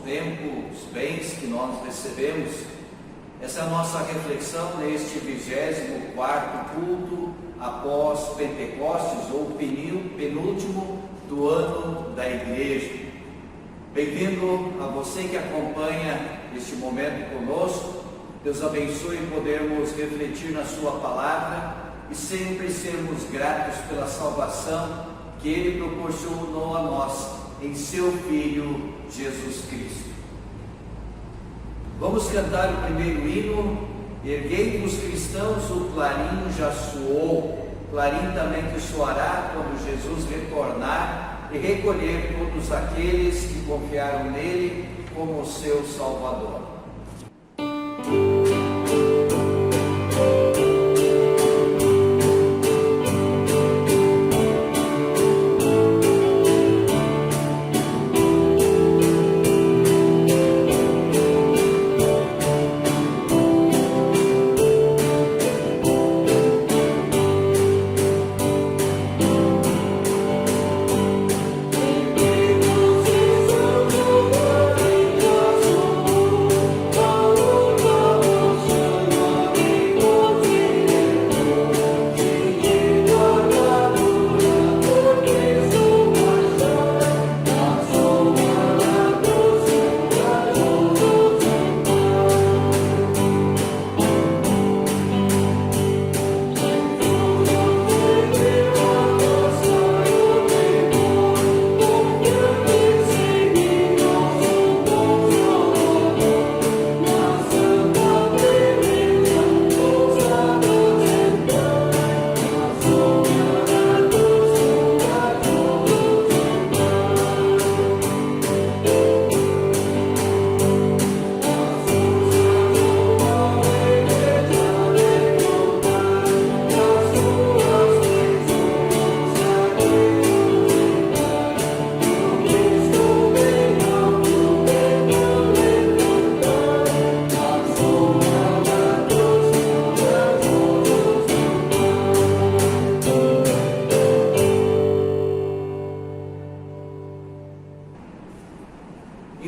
tempo, os bens que nós recebemos. Essa é a nossa reflexão neste 24º culto após Pentecostes, ou penúltimo do ano da Igreja. Bem-vindo a você que acompanha este momento conosco. Deus abençoe podermos refletir na sua palavra e sempre sermos gratos pela salvação que Ele proporcionou a nós em seu Filho Jesus Cristo. Vamos cantar o primeiro hino. Erguei-vos cristãos, o clarim já soou, clarim também que soará quando Jesus retornar e recolher todos aqueles que confiaram nele como seu Salvador.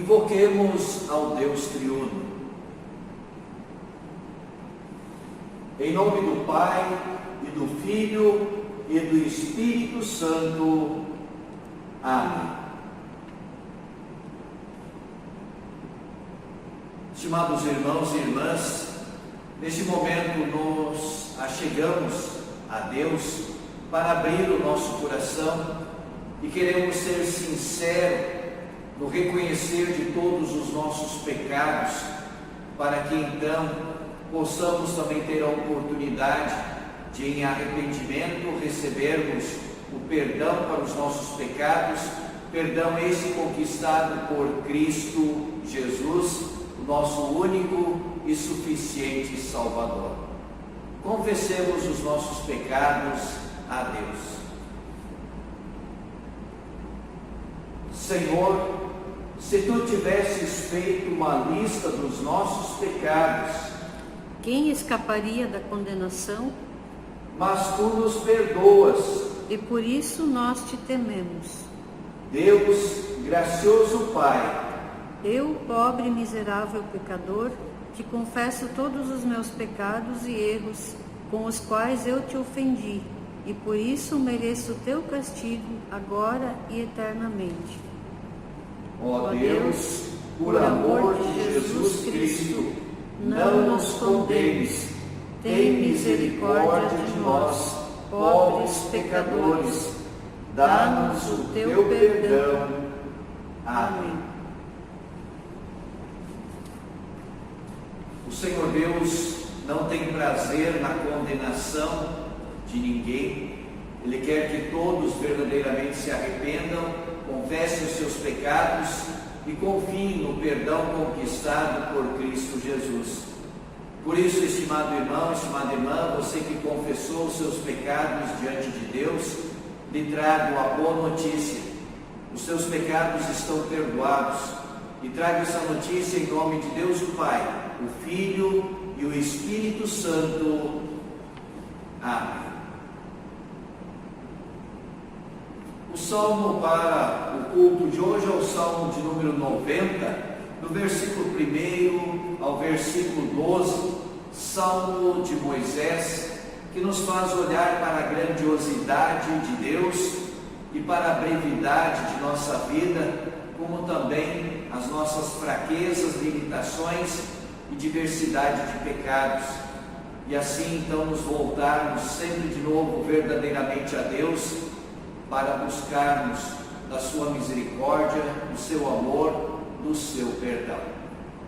Invoquemos ao Deus triuno. Em nome do Pai, e do Filho, e do Espírito Santo. Amém. Estimados irmãos e irmãs, neste momento nos achegamos a Deus para abrir o nosso coração e queremos ser sinceros no reconhecer de todos os nossos pecados, para que então possamos também ter a oportunidade de, em arrependimento, recebermos o perdão para os nossos pecados, perdão esse conquistado por Cristo Jesus, o nosso único e suficiente Salvador. Confessemos os nossos pecados a Deus. Senhor, se Tu tivesses feito uma lista dos nossos pecados, quem escaparia da condenação? Mas Tu nos perdoas. E por isso nós Te tememos. Deus, gracioso Pai, eu, pobre e miserável pecador, Te confesso todos os meus pecados e erros com os quais eu Te ofendi, e por isso mereço o Teu castigo agora e eternamente. Ó Deus, por amor de Jesus Cristo, não nos condenes, tem misericórdia de nós, pobres pecadores, dá-nos o Teu perdão. Amém. O Senhor Deus não tem prazer na condenação de ninguém. Ele quer que todos verdadeiramente se arrependam, confessem os seus pecados e confiem no perdão conquistado por Cristo Jesus. Por isso, estimado irmão, estimada irmã, você que confessou os seus pecados diante de Deus, lhe trago a boa notícia: os seus pecados estão perdoados. E trago essa notícia em nome de Deus o Pai, o Filho e o Espírito Santo. Amém. O salmo para o culto de hoje é o salmo de número 90, do versículo 1 ao versículo 12, Salmo de Moisés, que nos faz olhar para a grandiosidade de Deus e para a brevidade de nossa vida, como também as nossas fraquezas, limitações e diversidade de pecados. E assim então nos voltarmos sempre de novo verdadeiramente a Deus, para buscarmos da sua misericórdia, do seu amor, do seu perdão.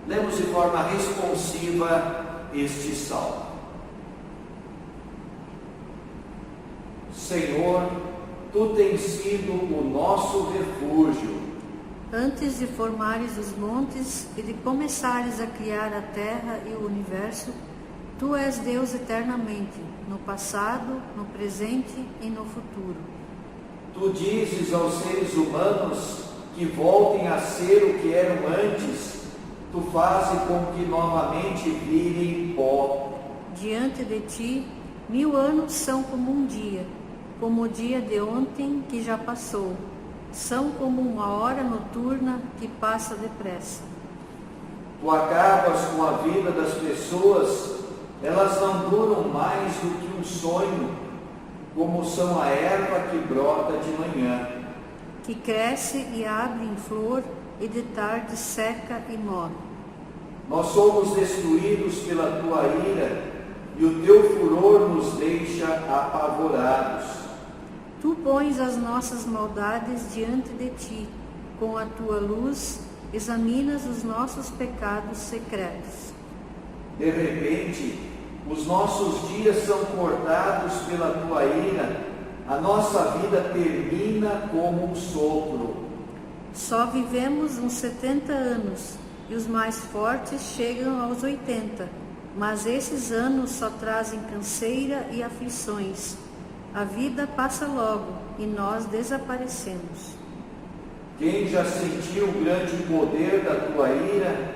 Lemos de forma responsiva este salmo. Senhor, Tu tens sido o nosso refúgio. Antes de formares os montes e de começares a criar a terra e o universo, Tu és Deus eternamente, no passado, no presente e no futuro. Tu dizes aos seres humanos que voltem a ser o que eram antes. Tu fazes com que novamente virem pó. Diante de Ti, 1000 anos são como um dia, como o dia de ontem que já passou. São como uma hora noturna que passa depressa. Tu acabas com a vida das pessoas, elas não duram mais do que um sonho, como são a erva que brota de manhã, que cresce e abre em flor e de tarde seca e morre. Nós somos destruídos pela Tua ira e o Teu furor nos deixa apavorados. Tu pões as nossas maldades diante de Ti, com a Tua luz examinas os nossos pecados secretos. De repente, os nossos dias são cortados pela Tua ira, a nossa vida termina como um sopro. Só vivemos uns 70 anos, e os mais fortes chegam aos 80, mas esses anos só trazem canseira e aflições. A vida passa logo e nós desaparecemos. Quem já sentiu o grande poder da Tua ira?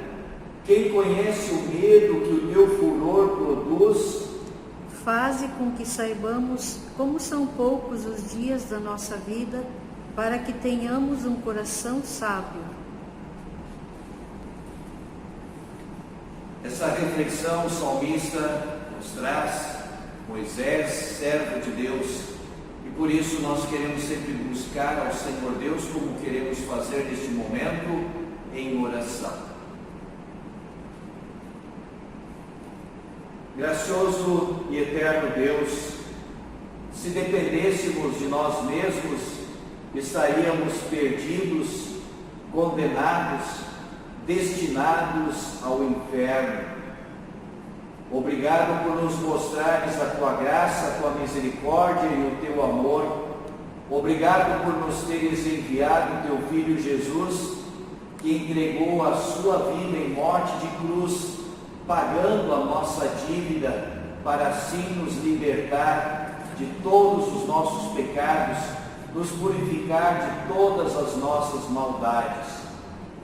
Quem conhece o medo que o Teu furor produz? Faze com que saibamos como são poucos os dias da nossa vida, para que tenhamos um coração sábio. Essa reflexão o salmista nos traz, Moisés, servo de Deus, e por isso nós queremos sempre buscar ao Senhor Deus, como queremos fazer neste momento, em oração. Gracioso e eterno Deus, se dependêssemos de nós mesmos, estaríamos perdidos, condenados, destinados ao inferno. Obrigado por nos mostrares a Tua graça, a Tua misericórdia e o Teu amor. Obrigado por nos teres enviado o Teu Filho Jesus, que entregou a sua vida em morte de cruz, pagando a nossa dívida, para assim nos libertar de todos os nossos pecados, nos purificar de todas as nossas maldades.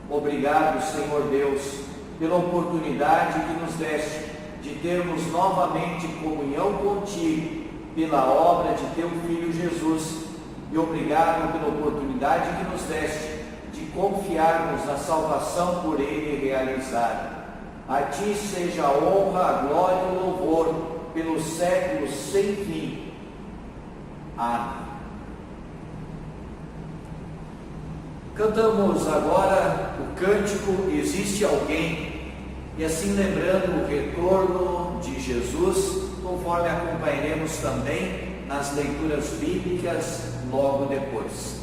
Obrigado, Senhor Deus, pela oportunidade que nos deste de termos novamente comunhão contigo, pela obra de Teu Filho Jesus, e obrigado pela oportunidade que nos deste de confiarmos na salvação por Ele realizada. A Ti seja a honra, a glória e o louvor pelos séculos sem fim. Amém. Cantamos agora o cântico Existe Alguém, e assim lembrando o retorno de Jesus, conforme acompanharemos também nas leituras bíblicas logo depois.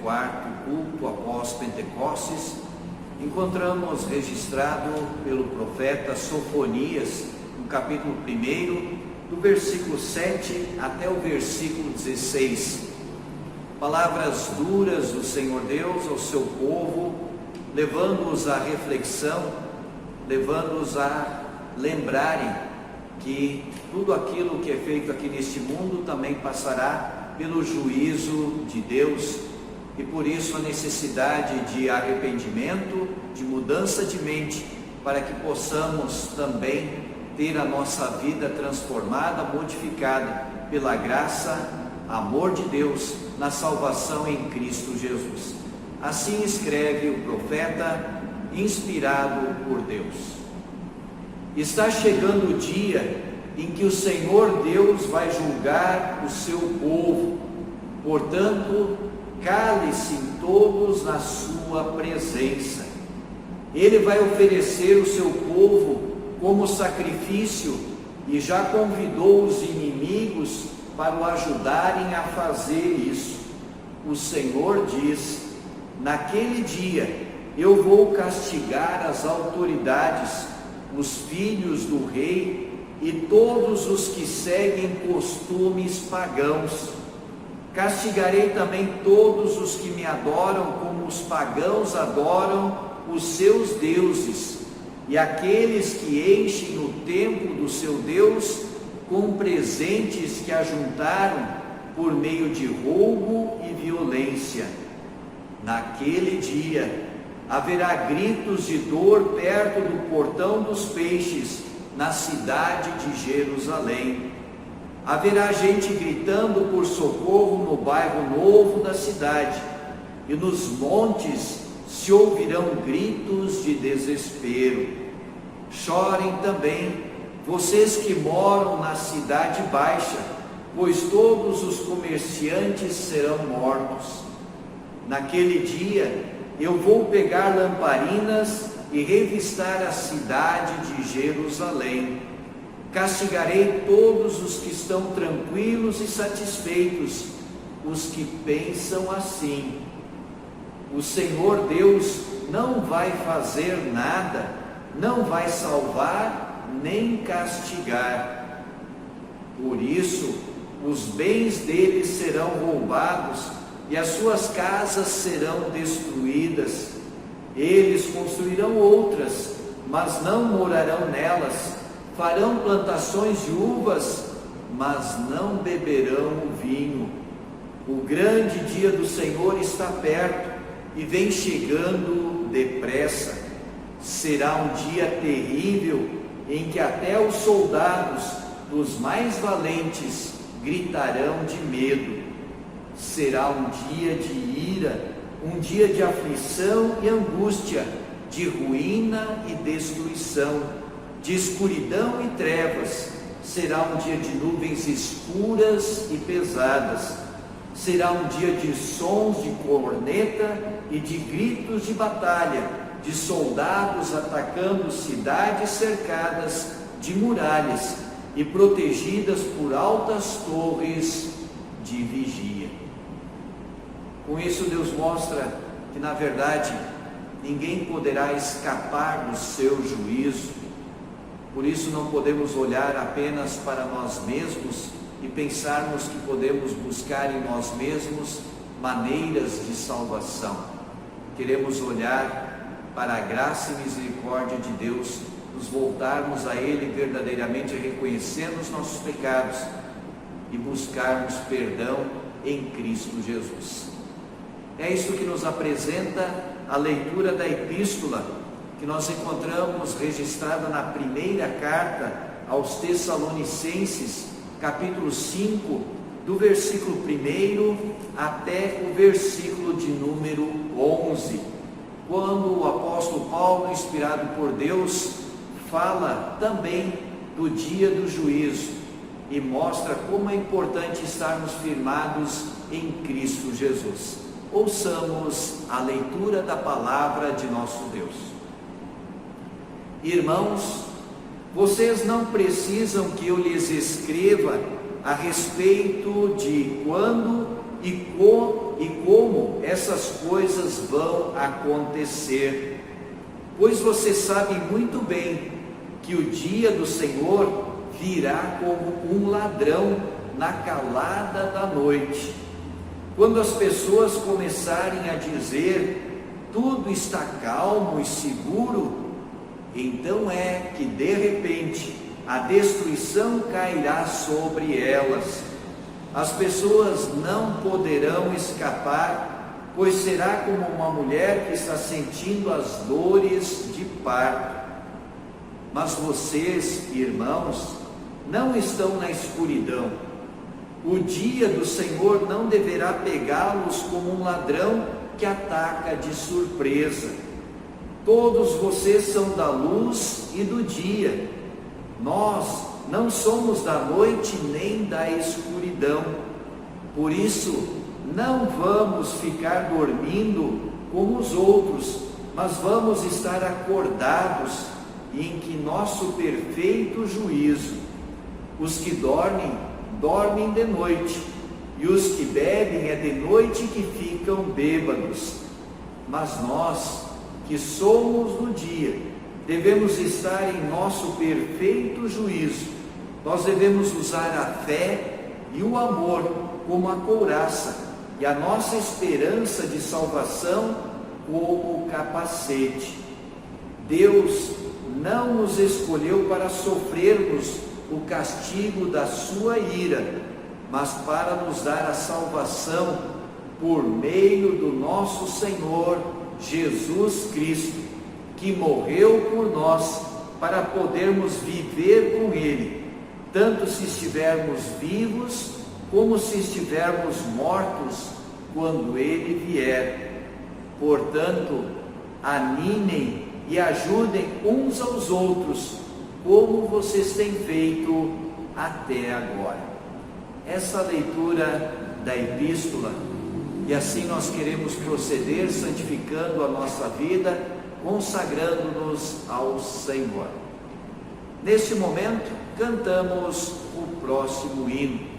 14º culto após Pentecostes, encontramos registrado pelo profeta Sofonias, no capítulo 1, do versículo 7 até o versículo 16. Palavras duras do Senhor Deus ao seu povo, levando-os à reflexão, levando-os a lembrarem que tudo aquilo que é feito aqui neste mundo também passará pelo juízo de Deus, e por isso a necessidade de arrependimento, de mudança de mente, para que possamos também ter a nossa vida transformada, modificada pela graça, amor de Deus, na salvação em Cristo Jesus. Assim escreve o profeta, inspirado por Deus. Está chegando o dia em que o Senhor Deus vai julgar o seu povo. Portanto, cale-se todos na sua presença. Ele vai oferecer o seu povo como sacrifício e já convidou os inimigos para o ajudarem a fazer isso. O Senhor diz: naquele dia eu vou castigar as autoridades, os filhos do rei e todos os que seguem costumes pagãos. Castigarei também todos os que me adoram como os pagãos adoram os seus deuses, e aqueles que enchem o templo do seu Deus com presentes que ajuntaram por meio de roubo e violência. Naquele dia haverá gritos de dor perto do portão dos peixes, na cidade de Jerusalém. Haverá gente gritando por socorro no bairro novo da cidade, e nos montes se ouvirão gritos de desespero. Chorem também vocês que moram na cidade baixa, pois todos os comerciantes serão mortos. Naquele dia eu vou pegar lamparinas e revistar a cidade de Jerusalém. Castigarei todos os que estão tranquilos e satisfeitos, os que pensam assim: o Senhor Deus não vai fazer nada, não vai salvar nem castigar. Por isso, os bens deles serão roubados e as suas casas serão destruídas. Eles construirão outras, mas não morarão nelas. Farão plantações de uvas, mas não beberão o vinho. O grande dia do Senhor está perto e vem chegando depressa. Será um dia terrível em que até os soldados dos mais valentes gritarão de medo. Será um dia de ira, um dia de aflição e angústia, de ruína e destruição, de escuridão e trevas. Será um dia de nuvens escuras e pesadas. Será um dia de sons de corneta e de gritos de batalha, de soldados atacando cidades cercadas de muralhas e protegidas por altas torres de vigia. Com isso, Deus mostra que, na verdade, ninguém poderá escapar do seu juízo. Por isso, não podemos olhar apenas para nós mesmos e pensarmos que podemos buscar em nós mesmos maneiras de salvação. Queremos olhar para a graça e misericórdia de Deus, nos voltarmos a Ele verdadeiramente, reconhecendo os nossos pecados e buscarmos perdão em Cristo Jesus. É isso que nos apresenta a leitura da epístola que nós encontramos registrada na primeira carta aos Tessalonicenses, capítulo 5, do versículo 1 até o versículo de número 11, quando o apóstolo Paulo, inspirado por Deus, fala também do dia do juízo e mostra como é importante estarmos firmados em Cristo Jesus. Ouçamos a leitura da palavra de nosso Deus. Irmãos, vocês não precisam que eu lhes escreva a respeito de quando e e como essas coisas vão acontecer. Pois você sabe muito bem que o dia do Senhor virá como um ladrão na calada da noite. Quando as pessoas começarem a dizer: tudo está calmo e seguro, então é que de repente a destruição cairá sobre elas. As pessoas não poderão escapar, pois será como uma mulher que está sentindo as dores de parto. Mas vocês, irmãos, não estão na escuridão. O dia do Senhor não deverá pegá-los como um ladrão que ataca de surpresa. Todos vocês são da luz e do dia. Nós não somos da noite nem da escuridão. Por isso, não vamos ficar dormindo como os outros, mas vamos estar acordados e em que nosso perfeito juízo. Os que dormem, dormem de noite, e os que bebem é de noite que ficam bêbados. Mas nós, que somos no dia, devemos estar em nosso perfeito juízo. Nós devemos usar a fé e o amor como a couraça, e a nossa esperança de salvação como o capacete. Deus não nos escolheu para sofrermos o castigo da sua ira, mas para nos dar a salvação por meio do nosso Senhor Jesus Cristo, que morreu por nós para podermos viver com Ele, tanto se estivermos vivos como se estivermos mortos quando Ele vier. Portanto, animem e ajudem uns aos outros, como vocês têm feito até agora. Essa leitura da epístola, e assim nós queremos proceder santificando a nossa vida, consagrando-nos ao Senhor. Neste momento, cantamos o próximo hino.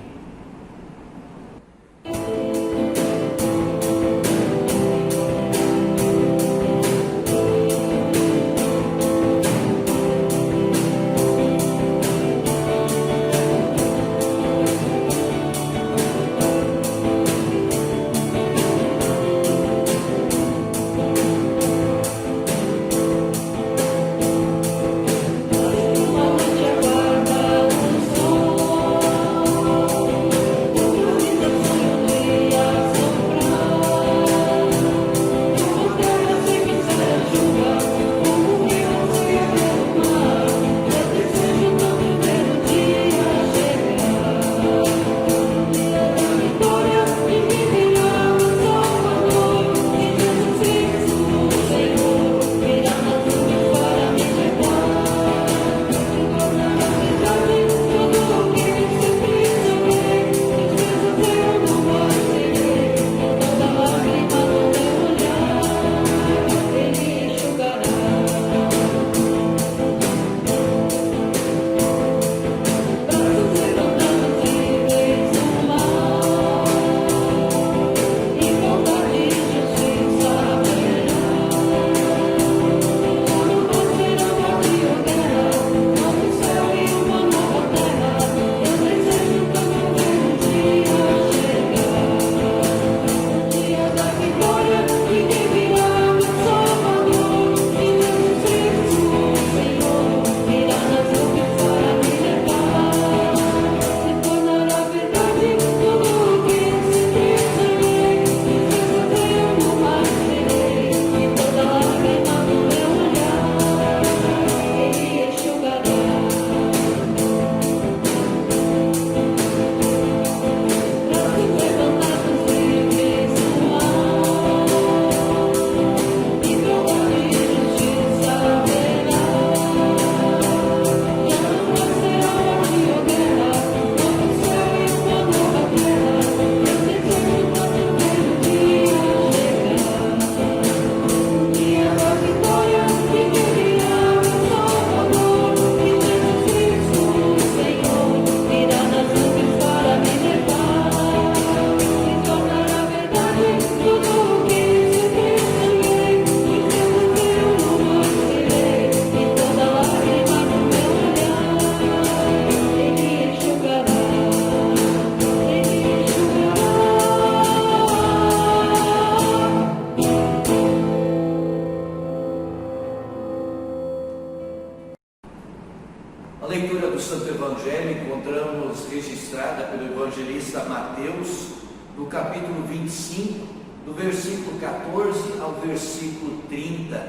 Mateus, no capítulo 25, do versículo 14 ao versículo 30,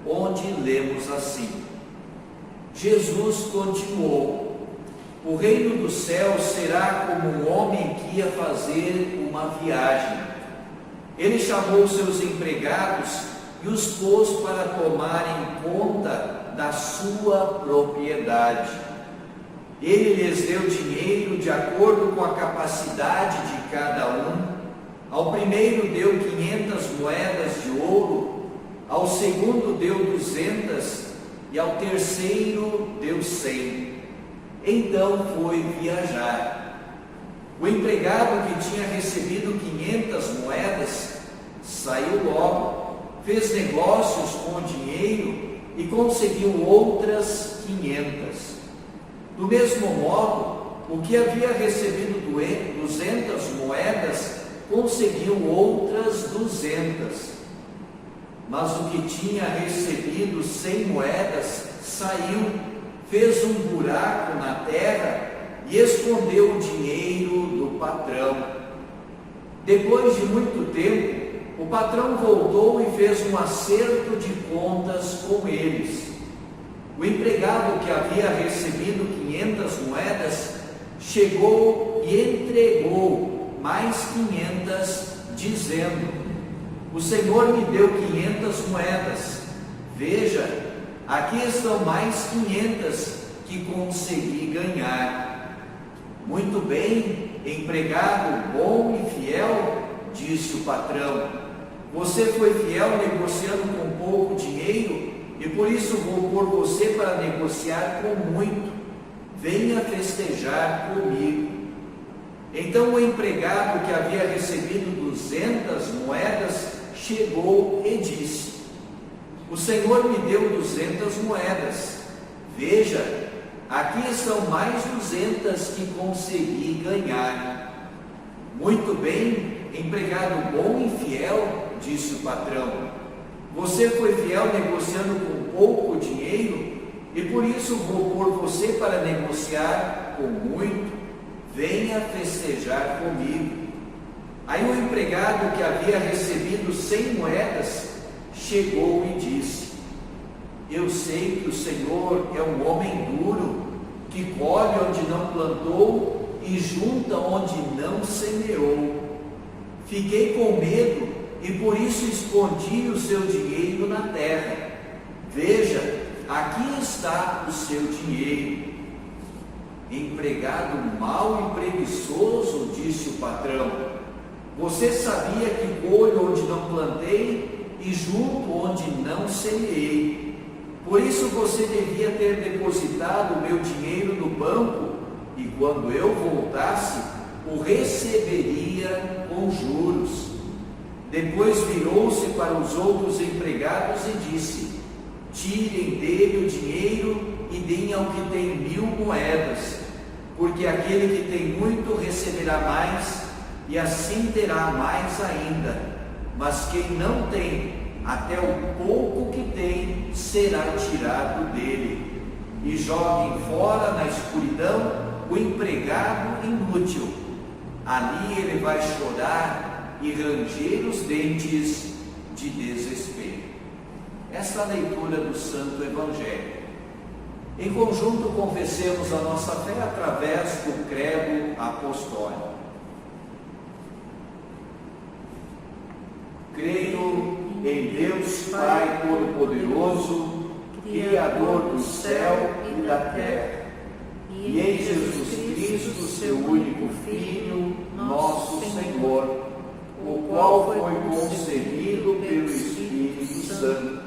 onde lemos assim: Jesus continuou: o reino dos céus será como um homem que ia fazer uma viagem. Ele chamou seus empregados e os pôs para tomarem conta da sua propriedade. Ele lhes deu dinheiro de acordo com a capacidade de cada um. Ao primeiro deu 500 moedas de ouro, ao segundo deu 200 e ao terceiro deu 100. Então foi viajar. O empregado que tinha recebido 500 moedas saiu logo, fez negócios com o dinheiro e conseguiu outras 500. Do mesmo modo, o que havia recebido 200 moedas conseguiu outras 200. Mas o que tinha recebido 100 moedas saiu, fez um buraco na terra e escondeu o dinheiro do patrão. Depois de muito tempo, o patrão voltou e fez um acerto de contas com eles. O empregado que havia recebido 500 moedas chegou e entregou mais 500, dizendo: o Senhor me deu 500 moedas. Veja, aqui estão mais 500 que consegui ganhar. Muito bem, empregado bom e fiel, disse o patrão. Você foi fiel negociando com pouco dinheiro e por isso vou pôr você para negociar com muito. Venha festejar comigo. Então o empregado que havia recebido 200 moedas chegou e disse: o Senhor me deu 200 moedas. Veja, aqui estão mais 200 que consegui ganhar. Muito bem, empregado bom e fiel, disse o patrão. Você foi fiel negociando com pouco dinheiro e por isso vou pôr você para negociar com muito. Venha festejar comigo. Aí o empregado que havia recebido 100 moedas chegou e disse: eu sei que o Senhor é um homem duro, que colhe onde não plantou e junta onde não semeou. Fiquei com medo e por isso escondi o seu dinheiro na terra. Veja, aqui está o seu dinheiro. Empregado mau e preguiçoso, disse o patrão, você sabia que colho onde não plantei e junto onde não semeei. Por isso você devia ter depositado o meu dinheiro no banco e quando eu voltasse, o receberia com juros. Depois virou-se para os outros empregados e disse: tirem dele o dinheiro e deem ao que tem 1000 moedas, porque aquele que tem muito receberá mais, e assim terá mais ainda. Mas quem não tem, até o pouco que tem será tirado dele. E joguem fora na escuridão o empregado inútil. Ali ele vai chorar e ranger os dentes de desespero. Esta é a leitura do Santo Evangelho. Em conjunto, confessemos a nossa fé através do credo apostólico. Creio em Deus Pai Todo-Poderoso, Criador do céu e da terra, e em Jesus Cristo, seu único Filho, nosso Senhor, o qual foi concebido pelo Espírito Santo,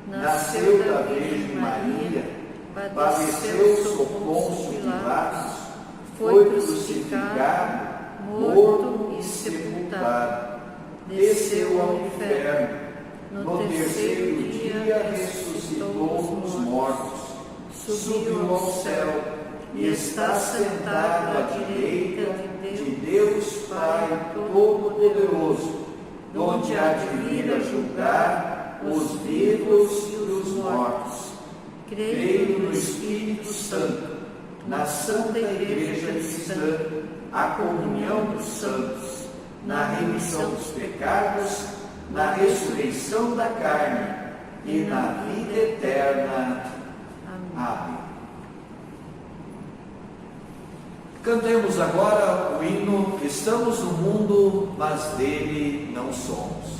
nasceu da Virgem Maria, padeceu sob Pôncio Pilatos, foi crucificado, morto e sepultado, desceu ao inferno, no terceiro dia ressuscitou dos mortos, subiu ao céu e está sentado à direita de Deus Pai Todo-Poderoso, onde há de vir a julgar os vivos e os mortos. Creio no Espírito Santo, na Santa Igreja Cristã, a comunhão dos santos, na remissão dos pecados, na ressurreição da carne e na vida eterna. Amém. Cantemos agora o hino Estamos no mundo, mas dele não somos.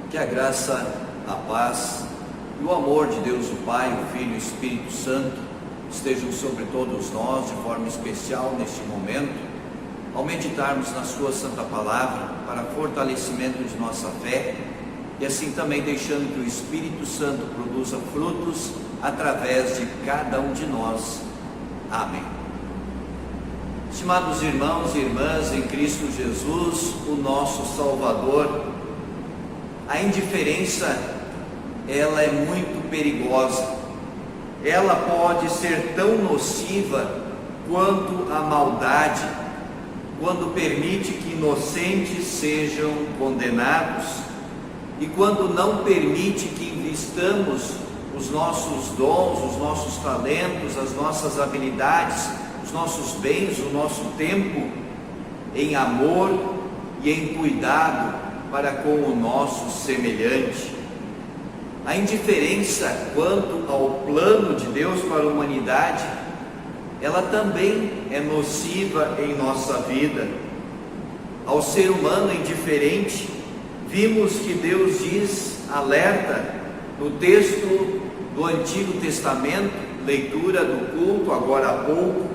Que a graça, a paz e o amor de Deus, o Pai, o Filho e o Espírito Santo estejam sobre todos nós de forma especial neste momento, ao meditarmos na sua Santa Palavra para fortalecimento de nossa fé e assim também deixando que o Espírito Santo produza frutos através de cada um de nós. Amém. Estimados irmãos e irmãs em Cristo Jesus, o nosso Salvador, a indiferença, ela é muito perigosa. Ela pode ser tão nociva quanto a maldade, quando permite que inocentes sejam condenados e quando não permite que investamos os nossos dons, os nossos talentos, as nossas habilidades, os nossos bens, o nosso tempo em amor e em cuidado para com o nosso semelhante. A indiferença quanto ao plano de Deus para a humanidade, ela também é nociva em nossa vida. Ao ser humano indiferente, vimos que Deus diz, alerta, no texto do Antigo Testamento, leitura do culto agora há pouco,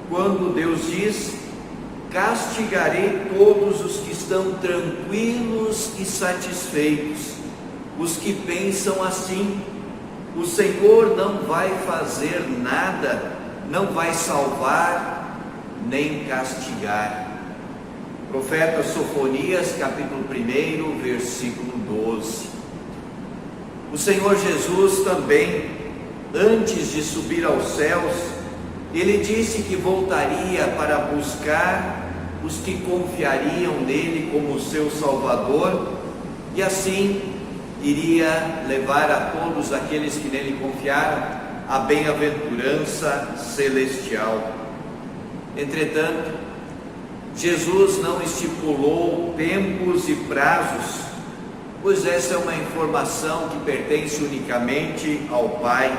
quando Deus diz: castigarei todos os que estão tranquilos e satisfeitos, os que pensam assim. O Senhor não vai fazer nada, não vai salvar, nem castigar. Profeta Sofonias, capítulo 1, versículo 12. O Senhor Jesus também, antes de subir aos céus, Ele disse que voltaria para buscar os que confiariam nele como seu Salvador, e assim iria levar a todos aqueles que nele confiaram a bem-aventurança celestial. Entretanto, Jesus não estipulou tempos e prazos, pois essa é uma informação que pertence unicamente ao Pai.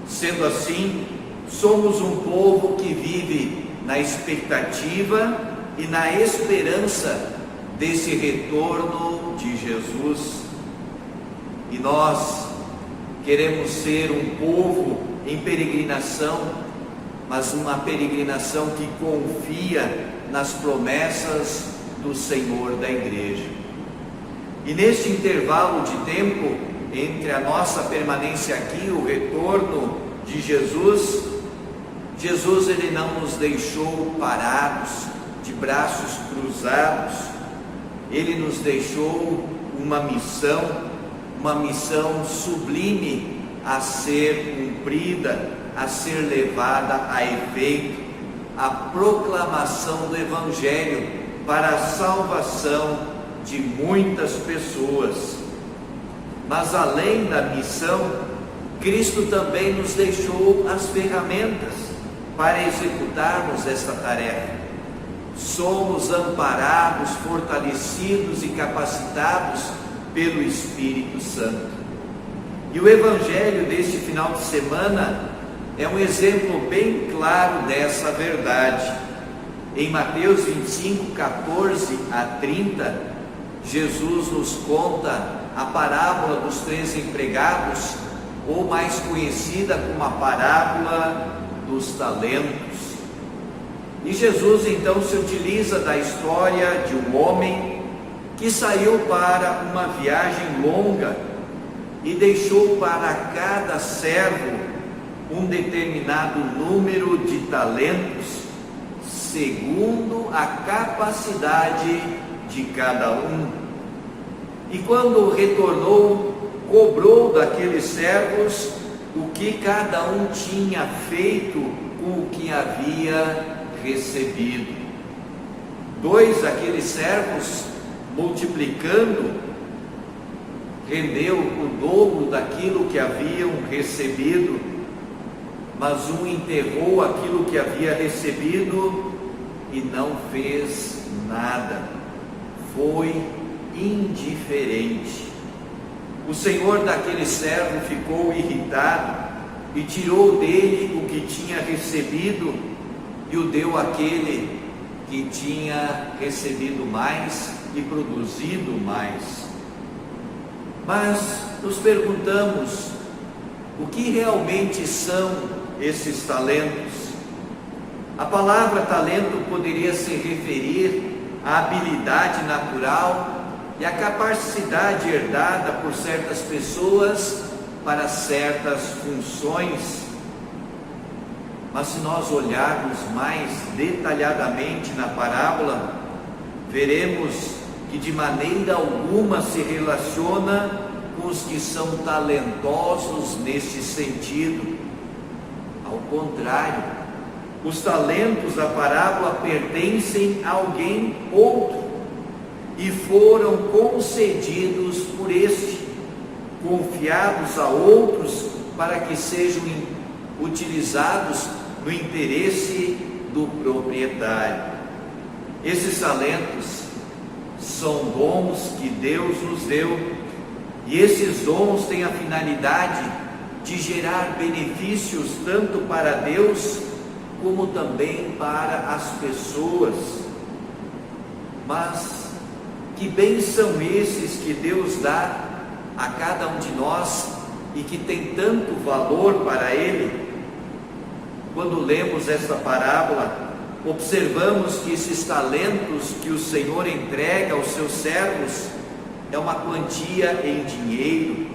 Sendo assim, somos um povo que vive na expectativa e na esperança desse retorno de Jesus. E nós queremos ser um povo em peregrinação, mas uma peregrinação que confia nas promessas do Senhor da Igreja. E neste intervalo de tempo, entre a nossa permanência aqui e o retorno de Jesus, ele não nos deixou parados, de braços cruzados. Ele nos deixou uma missão sublime a ser cumprida, a ser levada a efeito, a proclamação do Evangelho para a salvação de muitas pessoas. Mas além da missão, Cristo também nos deixou as ferramentas para executarmos esta tarefa. Somos amparados, fortalecidos e capacitados pelo Espírito Santo. E o Evangelho deste final de semana é um exemplo bem claro dessa verdade. Em Mateus 25, 14 a 30, Jesus nos conta a parábola dos 3 empregados, ou mais conhecida como a parábola dos talentos. E Jesus então se utiliza da história de um homem que saiu para uma viagem longa e deixou para cada servo um determinado número de talentos, segundo a capacidade de cada um. E quando retornou, cobrou daqueles servos o que cada um tinha feito com o que havia recebido. 2 daqueles servos, multiplicando, rendeu o dobro daquilo que haviam recebido, mas um enterrou aquilo que havia recebido e não fez nada, foi indiferente. O senhor daquele servo ficou irritado e tirou dele o que tinha recebido e o deu àquele que tinha recebido mais e produzido mais. Mas nos perguntamos, o que realmente são esses talentos? A palavra talento poderia se referir à habilidade natural e à capacidade herdada por certas pessoas para certas funções. Mas se nós olharmos mais detalhadamente na parábola, veremos que de maneira alguma se relaciona com os que são talentosos nesse sentido. Ao contrário, os talentos da parábola pertencem a alguém outro e foram concedidos por este, confiados a outros para que sejam utilizados no interesse do proprietário. Esses talentos são dons que Deus nos deu, e esses dons têm a finalidade de gerar benefícios tanto para Deus como também para as pessoas. Mas que bens são esses que Deus dá a cada um de nós e que tem tanto valor para Ele? Quando lemos esta parábola, observamos que esses talentos que o Senhor entrega aos seus servos é uma quantia em dinheiro.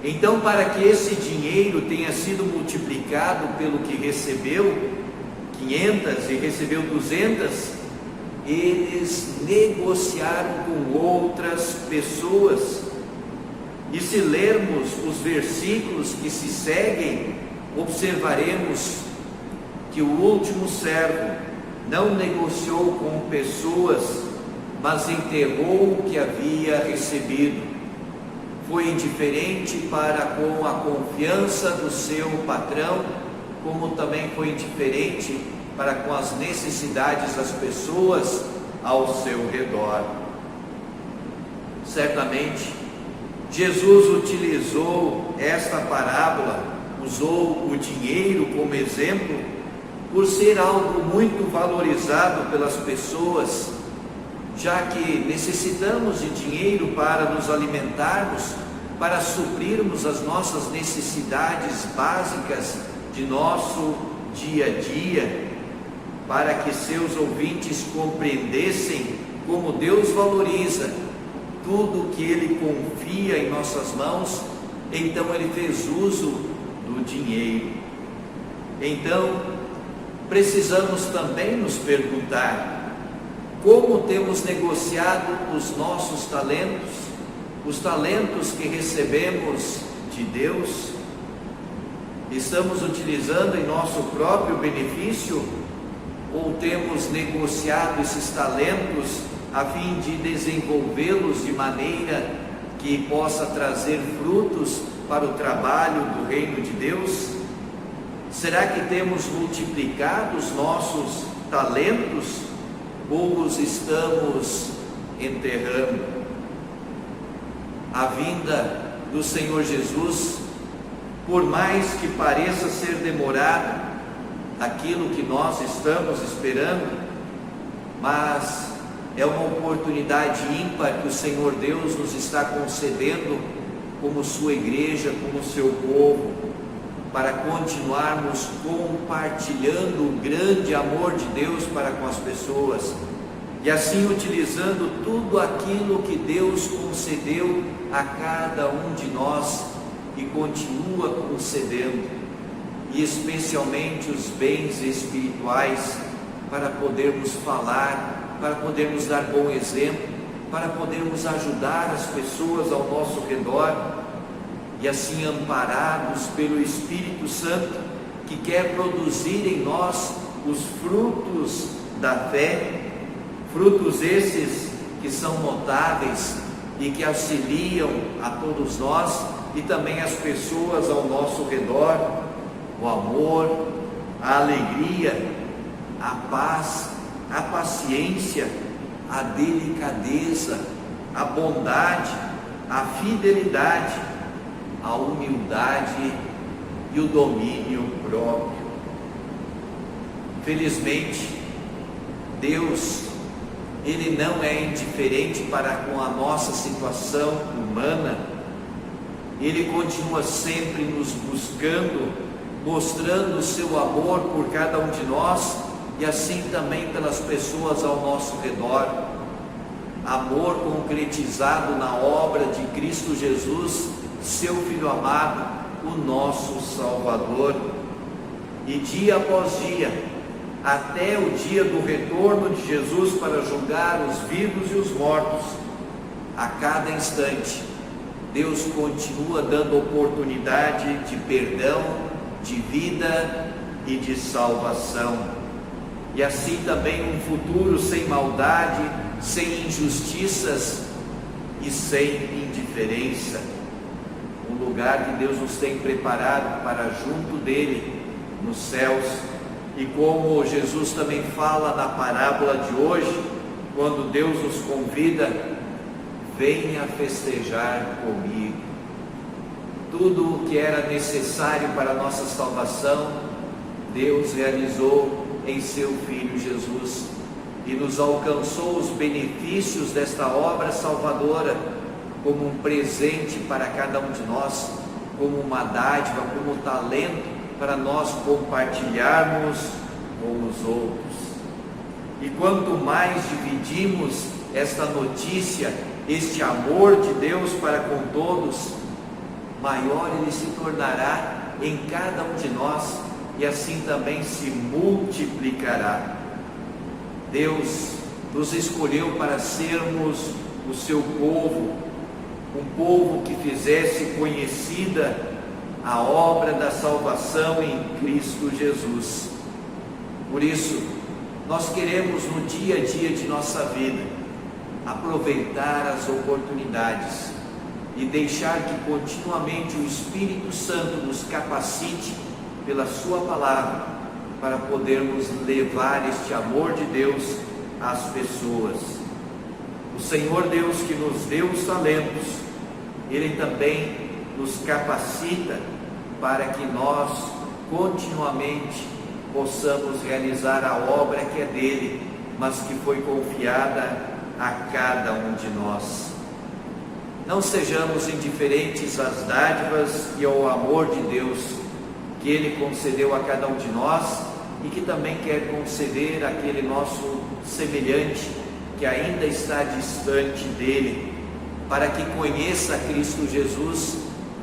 Então, para que esse dinheiro tenha sido multiplicado pelo que recebeu, 500 e recebeu 200, eles negociaram com outras pessoas. E se lermos os versículos que se seguem, observaremos que o último servo não negociou com pessoas, mas enterrou o que havia recebido. Foi indiferente para com a confiança do seu patrão, como também foi indiferente para com as necessidades das pessoas ao seu redor. Certamente, Jesus utilizou esta parábola, usou o dinheiro como exemplo, por ser algo muito valorizado pelas pessoas, já que necessitamos de dinheiro para nos alimentarmos, para suprirmos as nossas necessidades básicas de nosso dia a dia, para que seus ouvintes compreendessem como Deus valoriza tudo que Ele confia em nossas mãos. Então Ele fez uso do dinheiro. Então, precisamos também nos perguntar: como temos negociado os nossos talentos, os talentos que recebemos de Deus? Estamos utilizando em nosso próprio benefício ou temos negociado esses talentos a fim de desenvolvê-los de maneira que possa trazer frutos para o trabalho do reino de Deus? Será que temos multiplicado os nossos talentos ou os estamos enterrando? A vinda do Senhor Jesus, por mais que pareça ser demorado aquilo que nós estamos esperando, mas é uma oportunidade ímpar que o Senhor Deus nos está concedendo como sua igreja, como seu povo, para continuarmos compartilhando o grande amor de Deus para com as pessoas, e assim utilizando tudo aquilo que Deus concedeu a cada um de nós e continua concedendo, e especialmente os bens espirituais, para podermos falar, para podermos dar bom exemplo, para podermos ajudar as pessoas ao nosso redor, e assim amparados pelo Espírito Santo, que quer produzir em nós os frutos da fé, frutos esses que são notáveis e que auxiliam a todos nós e também as pessoas ao nosso redor: o amor, a alegria, a paz, a paciência, a delicadeza, a bondade, a fidelidade, a humildade e o domínio próprio. Felizmente, Deus, Ele não é indiferente para com a nossa situação humana. Ele continua sempre nos buscando, mostrando o seu amor por cada um de nós e assim também pelas pessoas ao nosso redor. Amor concretizado na obra de Cristo Jesus, seu Filho amado, o nosso Salvador. E dia após dia, até o dia do retorno de Jesus para julgar os vivos e os mortos, a cada instante, Deus continua dando oportunidade de perdão, de vida e de salvação. E assim também um futuro sem maldade, sem injustiças e sem indiferença. Um lugar que Deus nos tem preparado para junto dele, nos céus. E como Jesus também fala na parábola de hoje, quando Deus nos convida: venha festejar comigo. Tudo o que era necessário para a nossa salvação, Deus realizou em seu Filho Jesus, e nos alcançou os benefícios desta obra salvadora, como um presente para cada um de nós, como uma dádiva, como um talento para nós compartilharmos com os outros. E quanto mais dividimos esta notícia, este amor de Deus para com todos, maior ele se tornará em cada um de nós, e assim também se multiplicará. Deus nos escolheu para sermos o seu povo, um povo que fizesse conhecida a obra da salvação em Cristo Jesus. Por isso, nós queremos no dia a dia de nossa vida aproveitar as oportunidades e deixar que continuamente o Espírito Santo nos capacite pela sua palavra para podermos levar este amor de Deus às pessoas. O Senhor Deus que nos deu os talentos, Ele também nos capacita para que nós continuamente possamos realizar a obra que é dele, mas que foi confiada a cada um de nós. Não sejamos indiferentes às dádivas e ao amor de Deus que Ele concedeu a cada um de nós e que também quer conceder àquele nosso semelhante que ainda está distante dele, para que conheça Cristo Jesus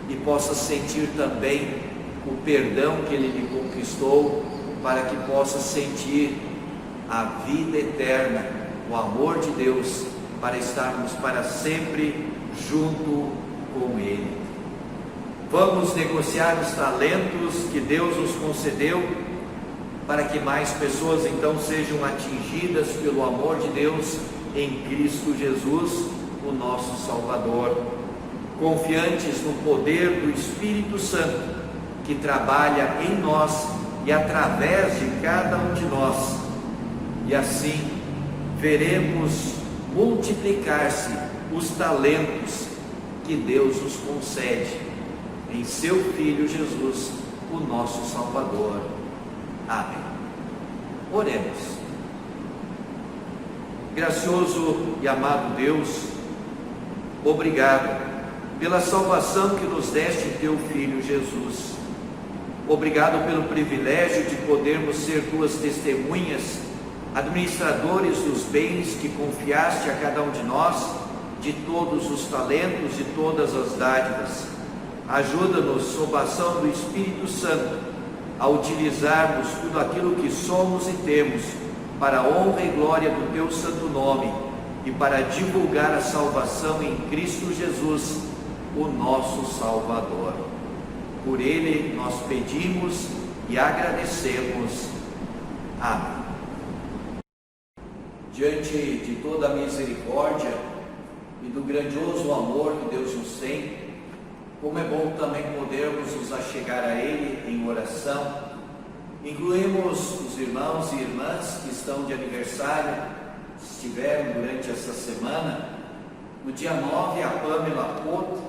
e possa sentir também o perdão que Ele lhe conquistou, para que possa sentir a vida eterna, o amor de Deus, para estarmos para sempre junto com Ele. Vamos negociar os talentos que Deus nos concedeu, para que mais pessoas então sejam atingidas pelo amor de Deus em Cristo Jesus, o nosso Salvador, confiantes no poder do Espírito Santo, que trabalha em nós e através de cada um de nós, e assim veremos multiplicar-se os talentos que Deus nos concede em seu Filho Jesus, o nosso Salvador. Amém. Oremos. Gracioso e amado Deus, obrigado pela salvação que nos deste em teu Filho Jesus. Obrigado pelo privilégio de podermos ser tuas testemunhas, administradores dos bens que confiaste a cada um de nós, de todos os talentos e todas as dádivas. Ajuda-nos, sob a ação do Espírito Santo, a utilizarmos tudo aquilo que somos e temos para a honra e glória do teu santo nome e para divulgar a salvação em Cristo Jesus, o nosso Salvador. Por Ele nós pedimos e agradecemos. Amém. Diante de toda a misericórdia e do grandioso amor que Deus nos tem, como é bom também podermos nos achegar a Ele em oração. Incluímos os irmãos e irmãs que estão de aniversário, estiveram durante essa semana. No dia 9, a Pamela Couto.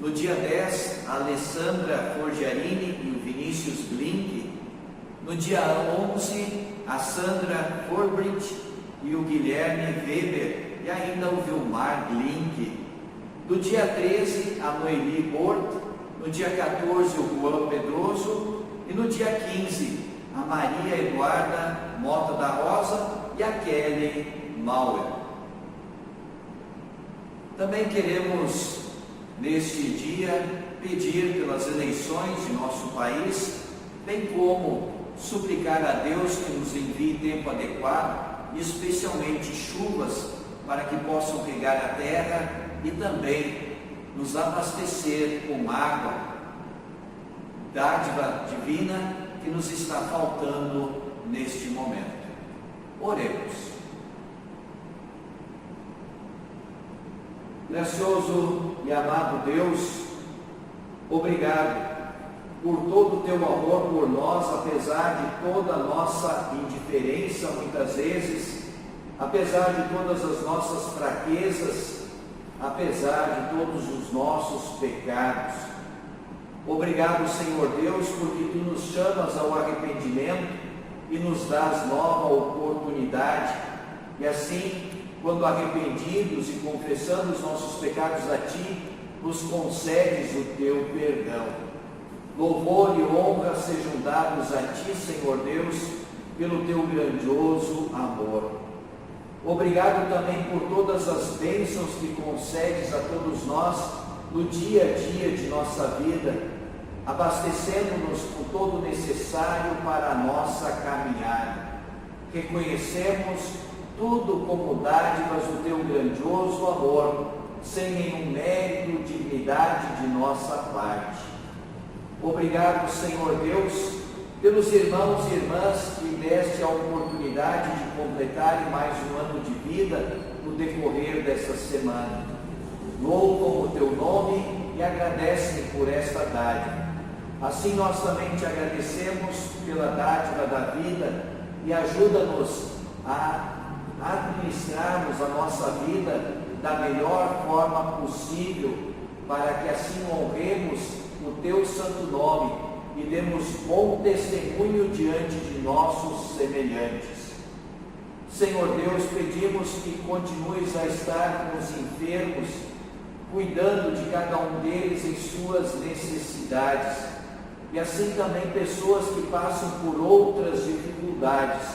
No dia 10, a Alessandra Forgiarini e o Vinícius Blink. No dia 11, a Sandra Forbridge e o Guilherme Weber, e ainda o Vilmar Blink. No dia 13, a Noeli Bort. No dia 14, o Juan Pedroso. E no dia 15, a Maria Eduarda Mota da Rosa e a Kelly Mauer. Também queremos, neste dia, pedir pelas eleições de nosso país, bem como suplicar a Deus que nos envie tempo adequado, e especialmente chuvas, para que possam regar a terra e também nos abastecer com água, dádiva divina que nos está faltando neste momento. Oremos. Gracioso e amado Deus, obrigado por todo o teu amor por nós, apesar de toda a nossa indiferença muitas vezes, apesar de todas as nossas fraquezas, apesar de todos os nossos pecados. Obrigado, Senhor Deus, porque Tu nos chamas ao arrependimento e nos dás nova oportunidade. E assim, quando arrependidos e confessando os nossos pecados a Ti, nos concedes o Teu perdão. Louvor e honra sejam dados a Ti, Senhor Deus, pelo Teu grandioso amor. Obrigado também por todas as bênçãos que concedes a todos nós no dia a dia de nossa vida, abastecendo-nos com todo o necessário para a nossa caminhada. Reconhecemos tudo como dádivas do Teu grandioso amor, sem nenhum mérito ou dignidade de nossa parte. Obrigado, Senhor Deus, pelos irmãos e irmãs que deste a oportunidade de completarem mais um ano de vida no decorrer dessa semana. Louvam o Teu nome e agradecem por esta dádiva. Assim nós também te agradecemos pela dádiva da vida e ajuda-nos a administrarmos a nossa vida da melhor forma possível, para que assim honremos o teu santo nome e demos bom testemunho diante de nossos semelhantes. Senhor Deus, pedimos que continues a estar com os enfermos, cuidando de cada um deles em suas necessidades, e assim também pessoas que passam por outras dificuldades.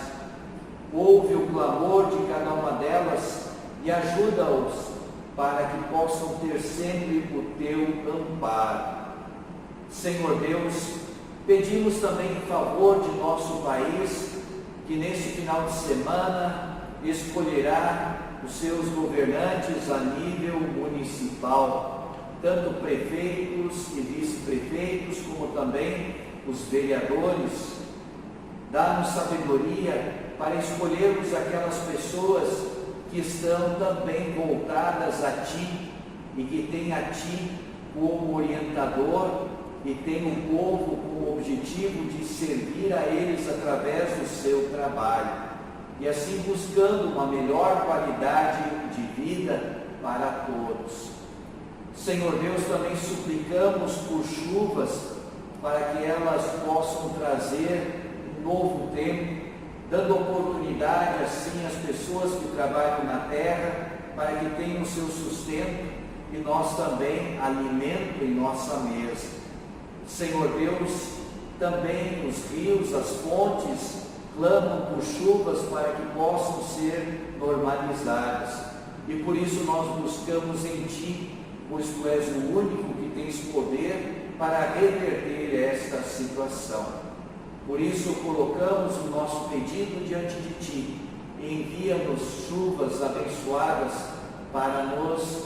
Ouve o clamor de cada uma delas e ajuda-os para que possam ter sempre o teu amparo. Senhor Deus, pedimos também em favor de nosso país, que neste final de semana escolherá os seus governantes a nível municipal, tanto prefeitos e vice-prefeitos, como também os vereadores. Dá-nos sabedoria para escolhermos aquelas pessoas que estão também voltadas a Ti e que têm a Ti como orientador e têm o povo com o objetivo de servir a eles através do seu trabalho, e assim buscando uma melhor qualidade de vida para todos. Senhor Deus, também suplicamos por chuvas, para que elas possam trazer um novo tempo, dando oportunidade assim às pessoas que trabalham na terra, para que tenham o seu sustento e nós também alimento em nossa mesa. Senhor Deus, também os rios, as fontes, clamam por chuvas para que possam ser normalizadas. E por isso nós buscamos em Ti, pois Tu és o único que tens poder para reverter esta situação. Por isso colocamos o nosso pedido diante de Ti. Envia-nos chuvas abençoadas para nos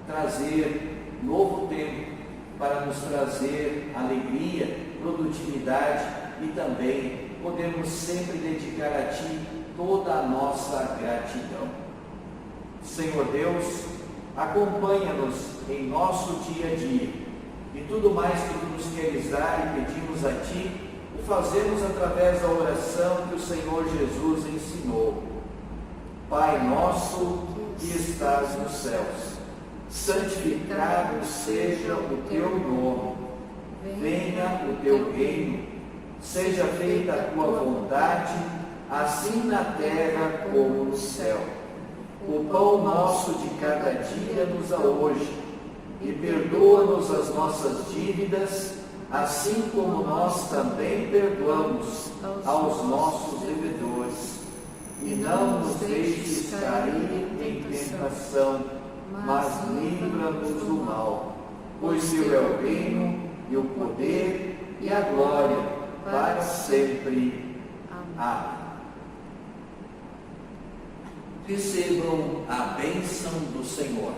trazer novo tempo, para nos trazer alegria, produtividade e também podemos sempre dedicar a Ti toda a nossa gratidão. Senhor Deus, acompanha-nos em nosso dia a dia, e tudo mais que Tu nos queres dar e pedimos a Ti, o fazemos através da oração que o Senhor Jesus ensinou. Pai nosso que estás nos céus, santificado seja o Teu nome, venha o Teu reino, seja feita a Tua vontade, assim na terra como no céu. O pão nosso de cada dia nos dá hoje, e perdoa-nos as nossas dívidas, assim como nós também perdoamos aos nossos devedores. E não nos deixes cair em tentação, mas livra-nos do mal, pois Teu é o reino, e o poder, e a glória, para sempre. Amém. Recebam a bênção do Senhor.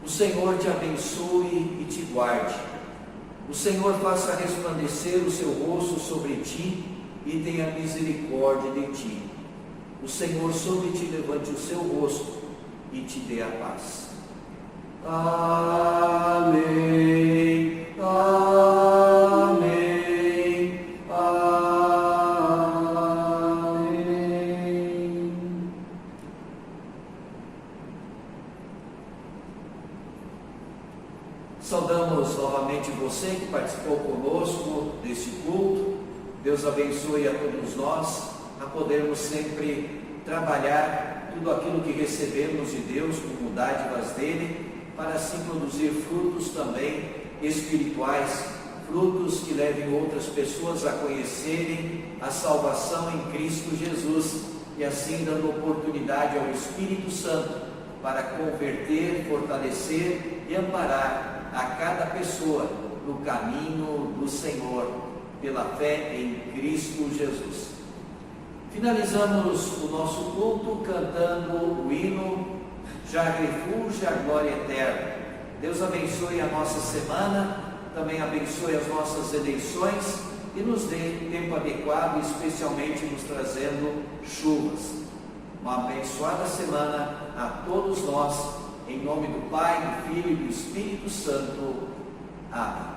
O Senhor te abençoe e te guarde. O Senhor faça resplandecer o seu rosto sobre ti e tenha misericórdia de ti. O Senhor sobre ti levante o seu rosto e te dê a paz. Amém. Amém. Amém. Saudamos novamente você que participou conosco desse culto. Deus abençoe a todos nós, a podermos sempre trabalhar tudo aquilo que recebemos de Deus como dádivas dele, para assim produzir frutos também espirituais, frutos que levem outras pessoas a conhecerem a salvação em Cristo Jesus, e assim dando oportunidade ao Espírito Santo para converter, fortalecer e amparar a cada pessoa no caminho do Senhor, pela fé em Cristo Jesus. Finalizamos o nosso culto cantando o hino Já Refúgio a Glória Eterna. Deus abençoe a nossa semana, também abençoe as nossas eleições e nos dê tempo adequado, especialmente nos trazendo chuvas. Uma abençoada semana a todos nós, em nome do Pai, do Filho e do Espírito Santo. Amém.